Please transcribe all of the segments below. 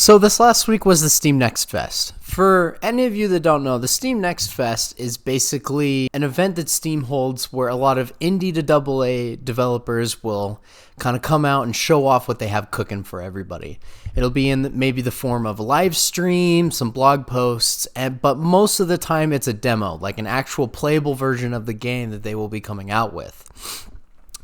So this last week was the Steam Next Fest. For any of you that don't know, the Steam Next Fest is basically an event that Steam holds where a lot of indie to AA developers will kind of come out and show off what they have cooking for everybody. It'll be in maybe the form of a live stream, some blog posts, but most of the time it's a demo, like an actual playable version of the game that they will be coming out with.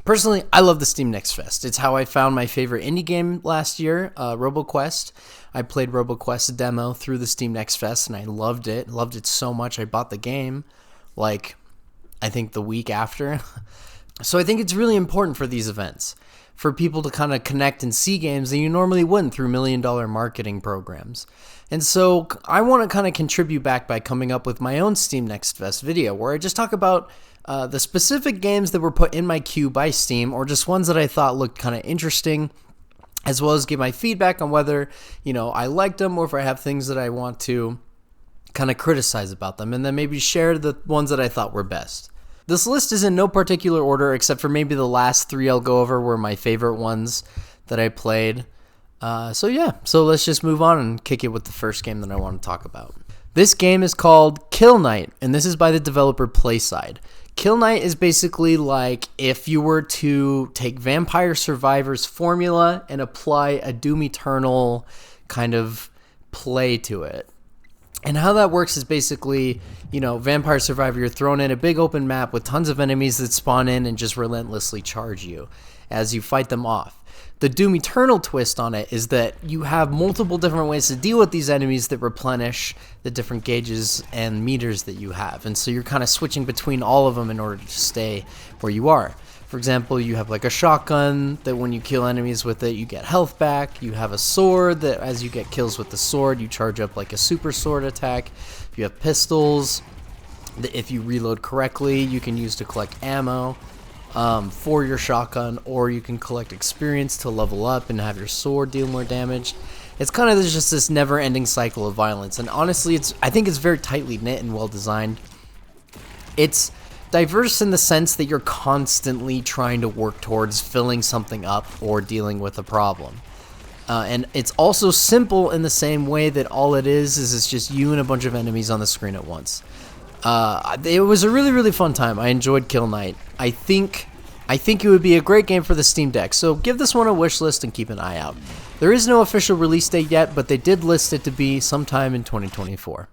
Personally, I love the Steam Next Fest. It's how I found my favorite indie game last year, RoboQuest. I played RoboQuest demo through the Steam Next Fest, and I loved it. Loved it so much, I bought the game, I think the week after. So I think it's really important for these events, for people to kind of connect and see games that you normally wouldn't through million-dollar marketing programs. And so I want to kind of contribute back by coming up with my own Steam Next Fest video, where I just talk about the specific games that were put in my queue by Steam, or just ones that I thought looked kind of interesting, as well as give my feedback on whether, I liked them or if I have things that I want to kind of criticize about them, and then maybe share the ones that I thought were best. This list is in no particular order, except for maybe the last three I'll go over were my favorite ones that I played. So let's just move on and kick it with the first game that I want to talk about. This game is called Kill Knight, and this is by the developer Playside. Kill Knight is basically like if you were to take Vampire Survivor's formula and apply a Doom Eternal kind of play to it. And how that works is basically, Vampire Survivor, you're thrown in a big open map with tons of enemies that spawn in and just relentlessly charge you as you fight them off. The Doom Eternal twist on it is that you have multiple different ways to deal with these enemies that replenish the different gauges and meters that you have. And so you're kind of switching between all of them in order to stay where you are. For example, you have like a shotgun that when you kill enemies with it, you get health back. You have a sword that as you get kills with the sword, you charge up like a super sword attack. You have pistols that if you reload correctly, you can use to collect ammo for your shotgun, or you can collect experience to level up and have your sword deal more damage. It's kind of just this never-ending cycle of violence, and honestly, I think it's very tightly knit and well designed. It's diverse in the sense that you're constantly trying to work towards filling something up or dealing with a problem. And it's also simple in the same way that all it is it's just you and a bunch of enemies on the screen at once. It was a really, really fun time. I enjoyed Kill Knight. I think it would be a great game for the Steam Deck, so give this one a wish list and keep an eye out. There is no official release date yet, but they did list it to be sometime in 2024.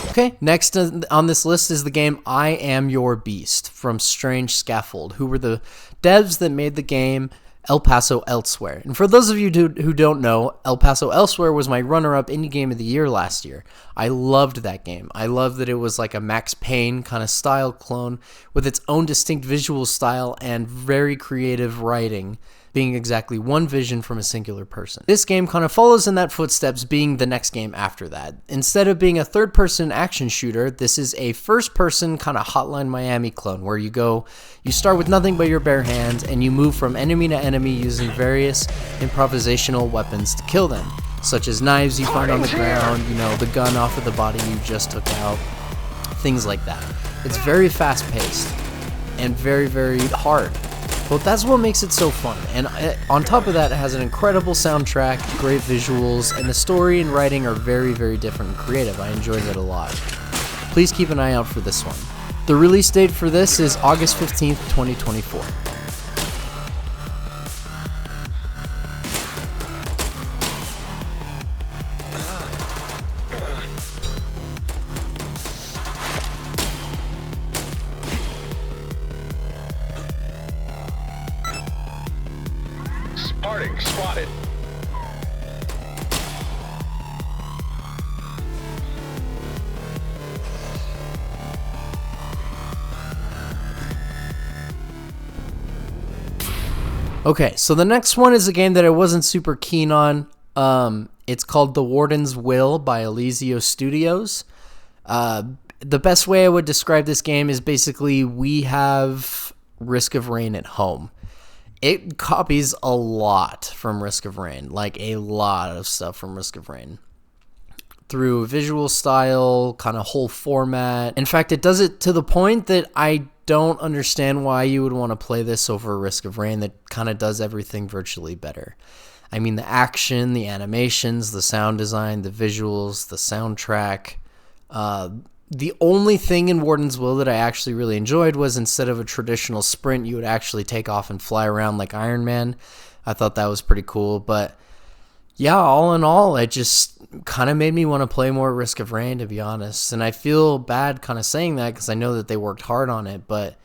Okay, next on this list is the game I Am Your Beast from Strange Scaffold, who were the devs that made the game El Paso Elsewhere. And for those of you who don't know, El Paso Elsewhere was my runner-up indie game of the year last year. I loved that game. I loved that it was like a Max Payne kind of style clone with its own distinct visual style and very creative writing, being exactly one vision from a singular person. This game kind of follows in that footsteps, being the next game after that. Instead of being a third-person action shooter, this is a first-person kind of Hotline Miami clone, where you start with nothing but your bare hands, and you move from enemy to enemy using various improvisational weapons to kill them, such as knives you find on the ground, the gun off of the body you just took out, things like that. It's very fast-paced and very, very hard. But that's what makes it so fun, and on top of that, it has an incredible soundtrack, great visuals, and the story and writing are very, very different and creative. I enjoyed it a lot. Please keep an eye out for this one. The release date for this is August 15th, 2024. Starting spotted. Okay, so the next one is a game that I wasn't super keen on. It's called The Warden's Will by Elysium Studios. The best way I would describe this game is basically we have Risk of Rain at home. It copies a lot from Risk of Rain, like a lot of stuff from Risk of Rain. through visual style, kind of whole format. In fact, it does it to the point that I don't understand why you would want to play this over Risk of Rain that kind of does everything virtually better. I mean, the action, the animations, the sound design, the visuals, the soundtrack. The only thing in Warden's Will that I actually really enjoyed was instead of a traditional sprint, you would actually take off and fly around like Iron Man. I thought that was pretty cool. But yeah, all in all, it just kind of made me want to play more Risk of Rain, to be honest. And I feel bad kind of saying that because I know that they worked hard on it, but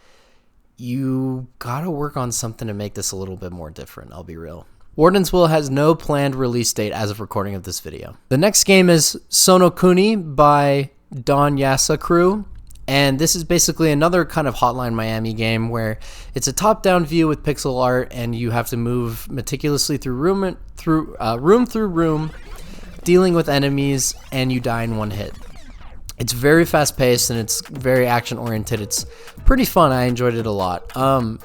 you got to work on something to make this a little bit more different, I'll be real. Warden's Will has no planned release date as of recording of this video. The next game is Sonokuni by Don Yasa Crew, and this is basically another kind of Hotline Miami game where it's a top-down view with pixel art, and you have to move meticulously through room, dealing with enemies, and you die in one hit. It's very fast-paced and it's very action-oriented. It's pretty fun. I enjoyed it a lot.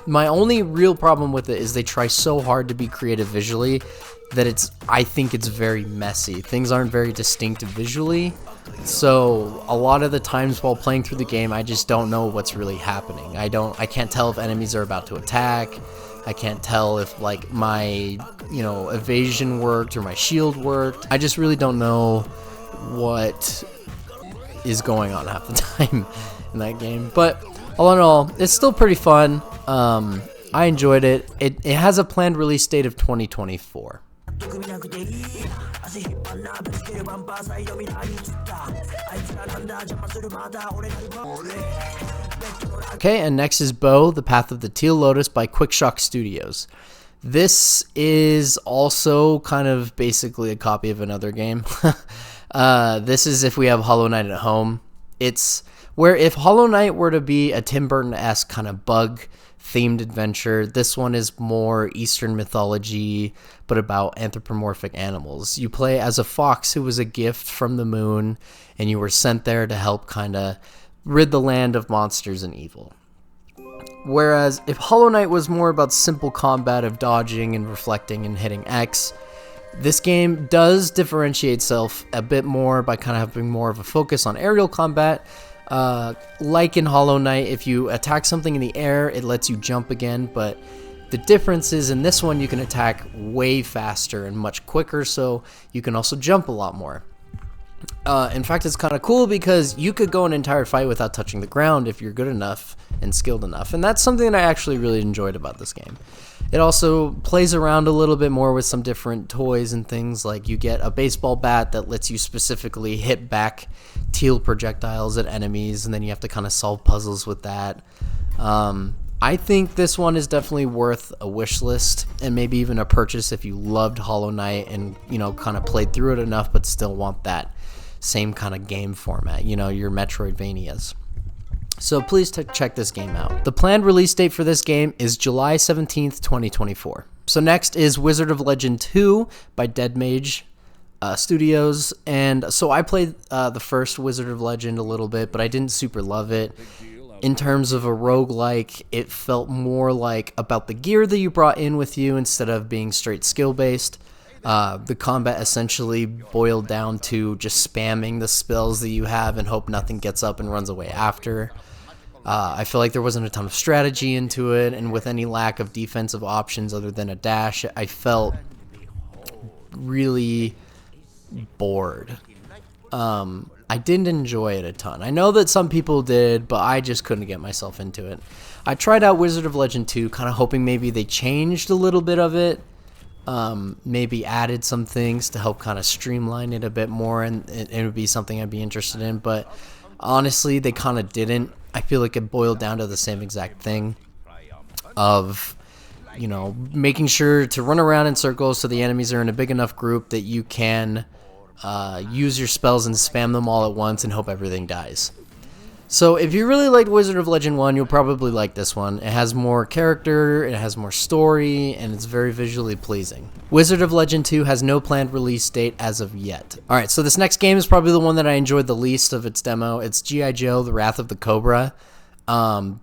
My only real problem with it is they try so hard to be creative visually that I think it's very messy. Things aren't very distinct visually. So a lot of the times while playing through the game, I just don't know what's really happening. I can't tell if enemies are about to attack. I can't tell if like my, evasion worked or my shield worked. I just really don't know what is going on half the time in that game. But all in all, it's still pretty fun. I enjoyed it. It has a planned release date of 2024. Okay, and next is Bow, The Path of the Teal Lotus by Quickshock Studios. This is also kind of basically a copy of another game. This is if we have Hollow Knight at home. It's where if Hollow Knight were to be a Tim Burton-esque kind of bug-themed adventure, this one is more Eastern mythology, but about anthropomorphic animals. You play as a fox who was a gift from the moon, and you were sent there to help kind of rid the land of monsters and evil. Whereas if Hollow Knight was more about simple combat of dodging and reflecting and hitting X, this game does differentiate itself a bit more by kind of having more of a focus on aerial combat. Like in Hollow Knight, if you attack something in the air, it lets you jump again, but the difference is in this one you can attack way faster and much quicker, so you can also jump a lot more. In fact, it's kind of cool because you could go an entire fight without touching the ground if you're good enough and skilled enough, and that's something that I actually really enjoyed about this game. It also plays around a little bit more with some different toys and things, like you get a baseball bat that lets you specifically hit back teal projectiles at enemies, and then you have to kind of solve puzzles with that. I think this one is definitely worth a wish list and maybe even a purchase if you loved Hollow Knight and, kind of played through it enough but still want that same kind of game format, your Metroidvanias. So please check this game out. The planned release date for this game is July 17th, 2024. So next is Wizard of Legend 2 by Dead Mage Studios. And so I played the first Wizard of Legend a little bit, but I didn't super love it. In terms of a roguelike, it felt more like about the gear that you brought in with you instead of being straight skill-based. The combat essentially boiled down to just spamming the spells that you have and hope nothing gets up and runs away after. I feel like there wasn't a ton of strategy into it, and with any lack of defensive options other than a dash, I felt really bored. I didn't enjoy it a ton. I know that some people did, but I just couldn't get myself into it. I tried out Wizard of Legend 2, kind of hoping maybe they changed a little bit of it. Maybe added some things to help kind of streamline it a bit more, and it would be something I'd be interested in, but honestly, they kind of didn't. I feel like it boiled down to the same exact thing of, making sure to run around in circles so the enemies are in a big enough group that you can use your spells and spam them all at once and hope everything dies. So if you really liked Wizard of Legend 1, you'll probably like this one. It has more character, it has more story, and it's very visually pleasing. Wizard of Legend 2 has no planned release date as of yet. Alright, so this next game is probably the one that I enjoyed the least of its demo. It's G.I. Joe, The Wrath of the Cobra.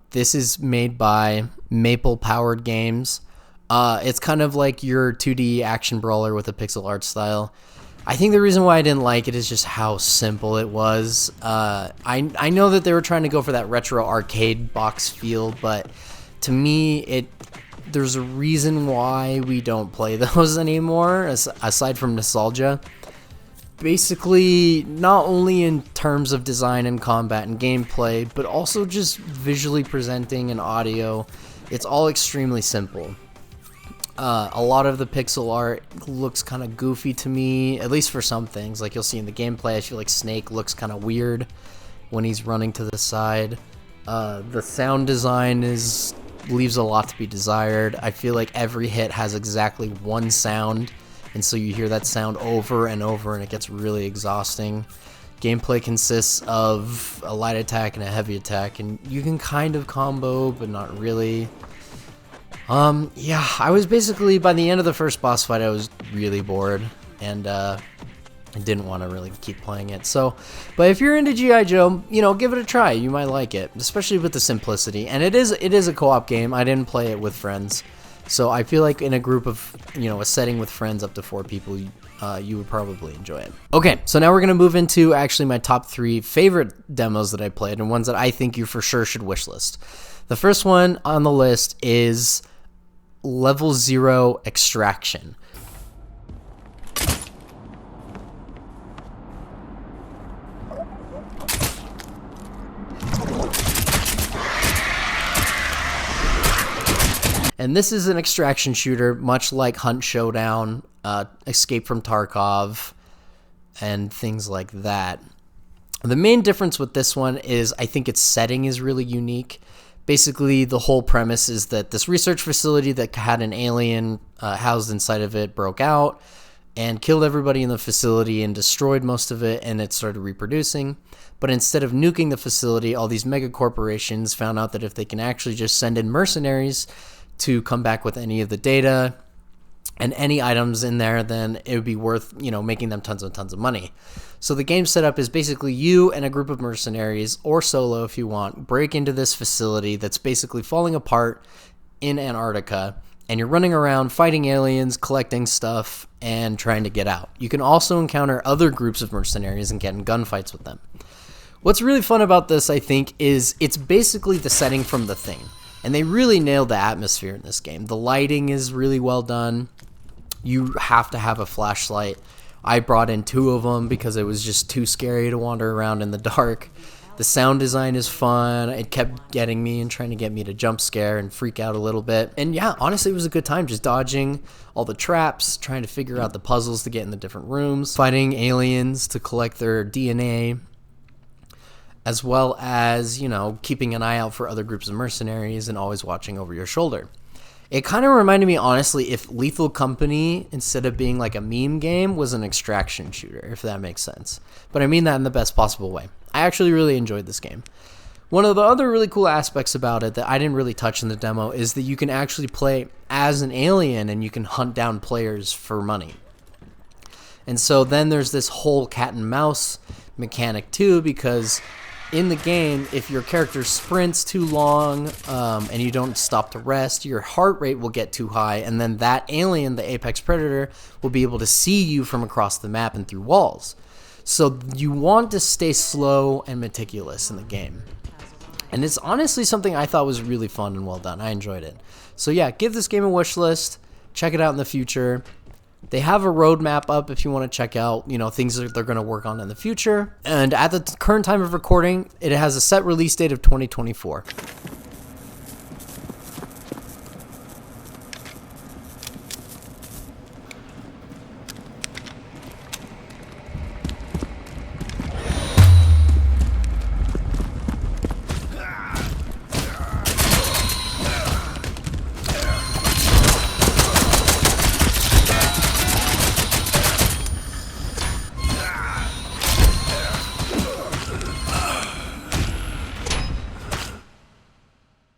This is made by Maple Powered Games. It's kind of like your 2D action brawler with a pixel art style. I think the reason why I didn't like it is just how simple it was. I know that they were trying to go for that retro arcade box feel, but to me, there's a reason why we don't play those anymore, aside from nostalgia. Basically, not only in terms of design and combat and gameplay, but also just visually presenting and audio, it's all extremely simple. A lot of the pixel art looks kind of goofy to me, at least for some things. Like you'll see in the gameplay, I feel like Snake looks kind of weird when he's running to the side. The sound design leaves a lot to be desired. I feel like every hit has exactly one sound, and so you hear that sound over and over, and it gets really exhausting. Gameplay consists of a light attack and a heavy attack, and you can kind of combo, but not really. Yeah, I was basically, by the end of the first boss fight, I was really bored, and I didn't want to really keep playing it. So, but if you're into G.I. Joe, give it a try. You might like it, especially with the simplicity. And it is a co-op game. I didn't play it with friends. So I feel like in a group of, a setting with friends up to 4 people, you would probably enjoy it. Okay, so now we're going to move into actually my top 3 favorite demos that I played and ones that I think you for sure should wishlist. The first one on the list is Level 0 Extraction. And this is an extraction shooter, much like Hunt Showdown, Escape from Tarkov, and things like that. The main difference with this one is I think its setting is really unique. Basically, the whole premise is that this research facility that had an alien housed inside of it broke out and killed everybody in the facility and destroyed most of it, and it started reproducing. But instead of nuking the facility, all these mega corporations found out that if they can actually just send in mercenaries to come back with any of the data and any items in there, then it would be worth, making them tons and tons of money. So the game setup is basically you and a group of mercenaries, or solo if you want, break into this facility that's basically falling apart in Antarctica, and you're running around fighting aliens, collecting stuff, and trying to get out. You can also encounter other groups of mercenaries and get in gunfights with them. What's really fun about this, I think, is it's basically the setting from The Thing. And they really nailed the atmosphere in this game. The lighting is really well done. You have to have a flashlight. I brought in 2 of them because it was just too scary to wander around in the dark. The sound design is fun. It kept getting me and trying to get me to jump scare and freak out a little bit. And yeah, honestly, it was a good time just dodging all the traps, trying to figure out the puzzles to get in the different rooms, fighting aliens to collect their DNA, as well as, keeping an eye out for other groups of mercenaries and always watching over your shoulder. It kind of reminded me, honestly, if Lethal Company, instead of being like a meme game, was an extraction shooter, if that makes sense. But I mean that in the best possible way. I actually really enjoyed this game. One of the other really cool aspects about it that I didn't really touch in the demo is that you can actually play as an alien and you can hunt down players for money. And so then there's this whole cat and mouse mechanic too, because in the game, if your character sprints too long and you don't stop to rest, your heart rate will get too high, and then that alien, the apex predator, will be able to see you from across the map and through walls. So you want to stay slow and meticulous in the game. And it's honestly something I thought was really fun and well done. I enjoyed it. So yeah, give this game a wish list. Check it out in the future. They have a roadmap up if you want to check out, things that they're going to work on in the future. And at the current time of recording, it has a set release date of 2024.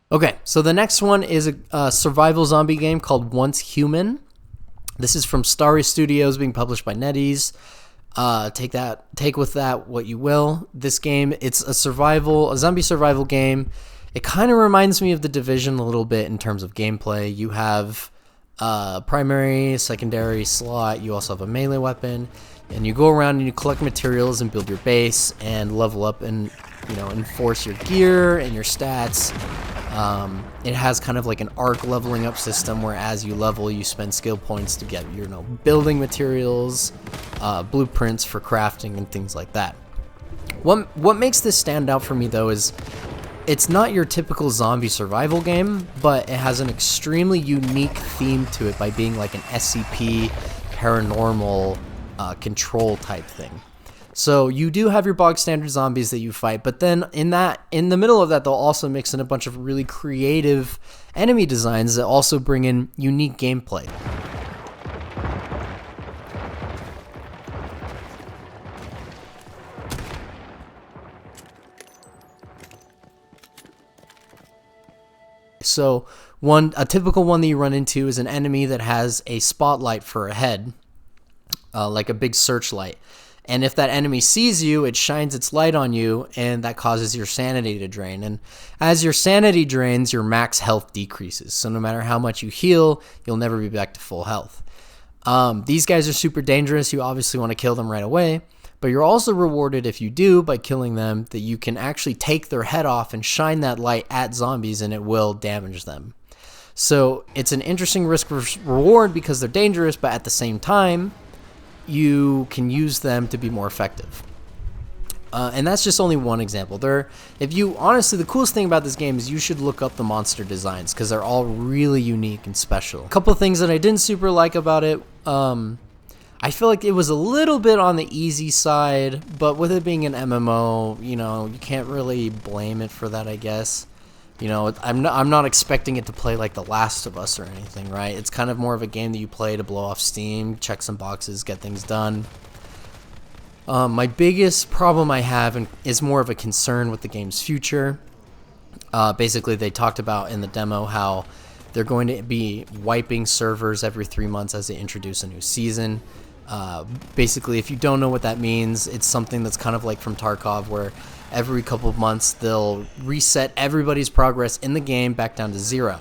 Okay, so the next one is a survival zombie game called Once Human. This is from Starry Studios, being published by NetEase. Take with that what you will. This game, it's a zombie survival game. It kind of reminds me of The Division a little bit in terms of gameplay. You have primary, secondary slot. You also have a melee weapon, and you go around and you collect materials and build your base and level up and enforce your gear and your stats. It has kind of like an arc leveling up system where as you level, you spend skill points to get building materials, blueprints for crafting and things like that. What makes this stand out for me though is it's not your typical zombie survival game, but it has an extremely unique theme to it by being like an SCP paranormal control type thing. So you do have your bog standard zombies that you fight, but then in the middle of that, they'll also mix in a bunch of really creative enemy designs that also bring in unique gameplay. So a typical one that you run into is an enemy that has a spotlight for a head, like a big searchlight. And if that enemy sees you, it shines its light on you, and that causes your sanity to drain. And as your sanity drains, your max health decreases. So no matter how much you heal, you'll never be back to full health. These guys are super dangerous. You obviously want to kill them right away. But you're also rewarded if you do by killing them, that you can actually take their head off and shine that light at zombies, and it will damage them. So it's an interesting risk reward because they're dangerous, but at the same time, you can use them to be more effective. And that's just only one example. Honestly, the coolest thing about this game is you should look up the monster designs because they're all really unique and special. A couple of things that I didn't super like about it, I feel like it was a little bit on the easy side, but with it being an MMO, you can't really blame it for that, I guess. I'm not expecting it to play like The Last of Us or anything, right? It's kind of more of a game that you play to blow off steam, check some boxes, get things done. My biggest problem I have is more of a concern with the game's future. Basically, they talked about in the demo how they're going to be wiping servers every 3 months as they introduce a new season. Basically, if you don't know what that means, it's something that's kind of like from Tarkov, where every couple of months they'll reset everybody's progress in the game back down to 0.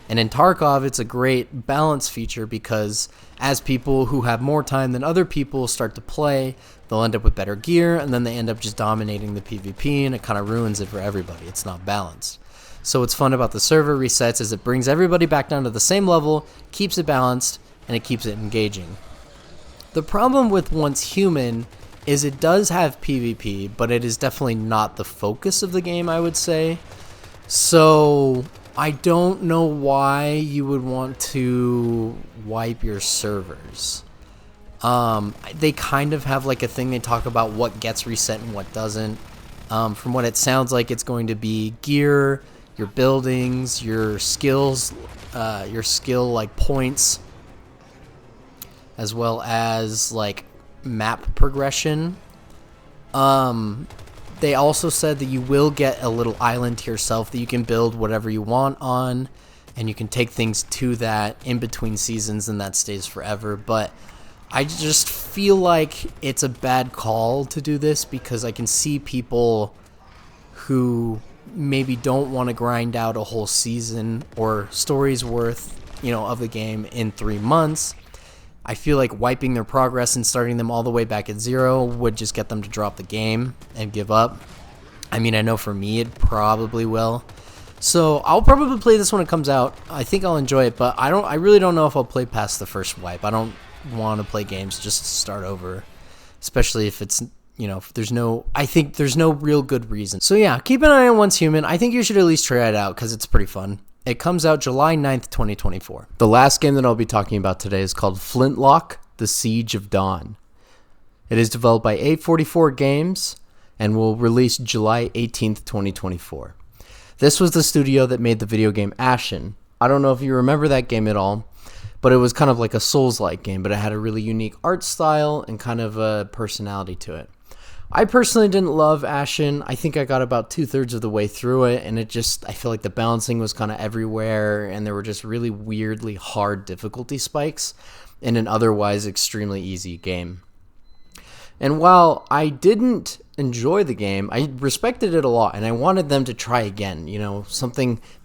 And in Tarkov, it's a great balance feature because as people who have more time than other people start to play, they'll end up with better gear, and then they end up just dominating the PvP, and it kind of ruins it for everybody. It's not balanced. So what's fun about the server resets is it brings everybody back down to the same level, keeps it balanced, and it keeps it engaging. The problem with Once Human is it does have PvP, but it is definitely not the focus of the game, I would say. So I don't know why you would want to wipe your servers. They kind of have like a thing they talk about what gets reset and what doesn't. From what it sounds like, it's going to be gear, your buildings, your skills, your skill like points, as well as like map progression. They also said that you will get a little island to yourself that you can build whatever you want on, and you can take things to that in between seasons, and that stays forever. But I just feel like it's a bad call to do this because I can see people who maybe don't want to grind out a whole season or story's worth, of the game in 3 months. I feel like wiping their progress and starting them all the way back at 0 would just get them to drop the game and give up. I mean, I know for me it probably will. So I'll probably play this when it comes out. I think I'll enjoy it, but I really don't know if I'll play past the first wipe. I don't want to play games just to start over, especially if it's, I think there's no real good reason. So yeah, keep an eye on Once Human. I think you should at least try it out because it's pretty fun. It comes out July 9th, 2024. The last game that I'll be talking about today is called Flintlock: The Siege of Dawn. It is developed by 844 Games and will release July 18th, 2024. This was the studio that made the video game Ashen. I don't know if you remember that game at all, but it was kind of like a Souls-like game, but it had a really unique art style and kind of a personality to it. I personally didn't love Ashen. I think I got about 2/3 of the way through it, and I feel like the balancing was kind of everywhere, and there were just really weirdly hard difficulty spikes in an otherwise extremely easy game. And while I didn't enjoy the game, I respected it a lot, and I wanted them to try again. You know,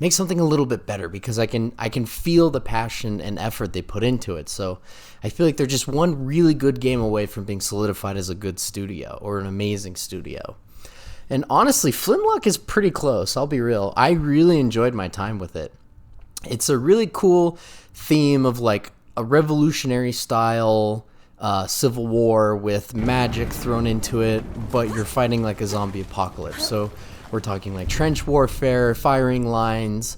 make something a little bit better, because I can feel the passion and effort they put into it. So I feel like they're just one really good game away from being solidified as a good studio or an amazing studio. And honestly, Flintlock is pretty close. I'll be real. I really enjoyed my time with it. It's a really cool theme of like a revolutionary style civil war with magic thrown into it, but you're fighting like a zombie apocalypse. So we're talking like trench warfare, firing lines,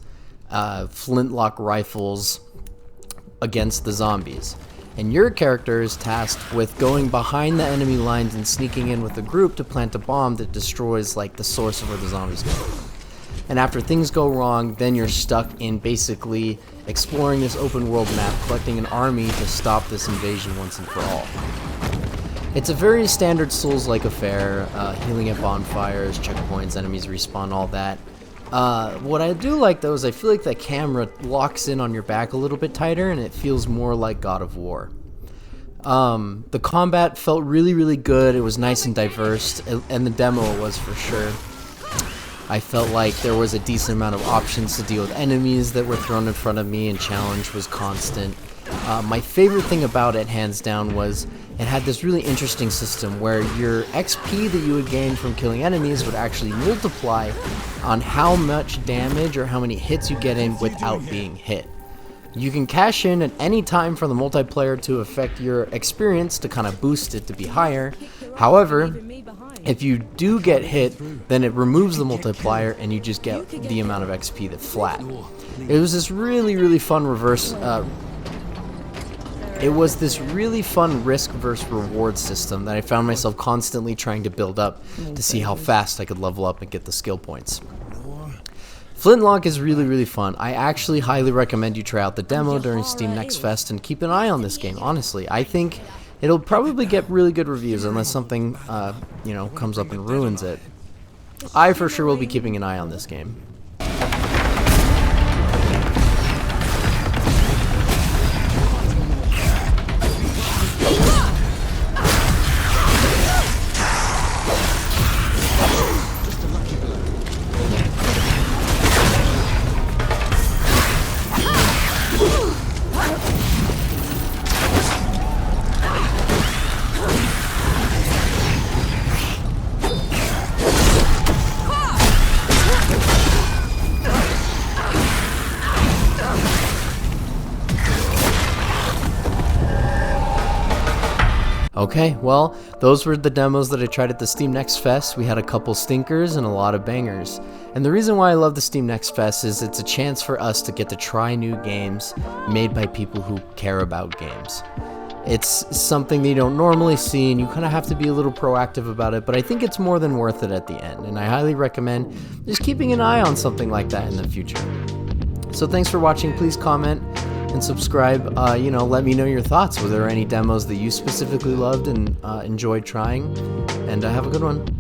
flintlock rifles against the zombies. And your character is tasked with going behind the enemy lines and sneaking in with a group to plant a bomb that destroys like the source of where the zombies come from. And after things go wrong, then you're stuck in basically exploring this open world map, collecting an army to stop this invasion once and for all. It's a very standard Souls-like affair, healing at bonfires, checkpoints, enemies respawn, all that. What I do like though is I feel like that camera locks in on your back a little bit tighter, and it feels more like God of War. The combat felt really, really good. It was nice and diverse, and the demo was for sure. I felt like there was a decent amount of options to deal with enemies that were thrown in front of me, and challenge was constant. My favorite thing about it, hands down, was it had this really interesting system where your XP that you would gain from killing enemies would actually multiply on how much damage or how many hits you get in without being hit. You can cash in at any time for the multiplayer to affect your experience to kind of boost it to be higher. However, if you do get hit, then it removes the multiplier and you just get the amount of XP that's flat. It was this really, really fun risk versus reward system that I found myself constantly trying to build up to see how fast I could level up and get the skill points. Flintlock is really, really fun. I actually highly recommend you try out the demo during Steam Next Fest and keep an eye on this game, honestly. I think it'll probably get really good reviews unless something, comes up and ruins it. I for sure will be keeping an eye on this game. Okay, well, those were the demos that I tried at the Steam Next Fest. We had a couple stinkers and a lot of bangers. And the reason why I love the Steam Next Fest is it's a chance for us to get to try new games made by people who care about games. It's something that you don't normally see, and you kind of have to be a little proactive about it, but I think it's more than worth it at the end, and I highly recommend just keeping an eye on something like that in the future. So thanks for watching. Please comment and subscribe. Let me know your thoughts. Were there any demos that you specifically loved and enjoyed trying? And have a good one.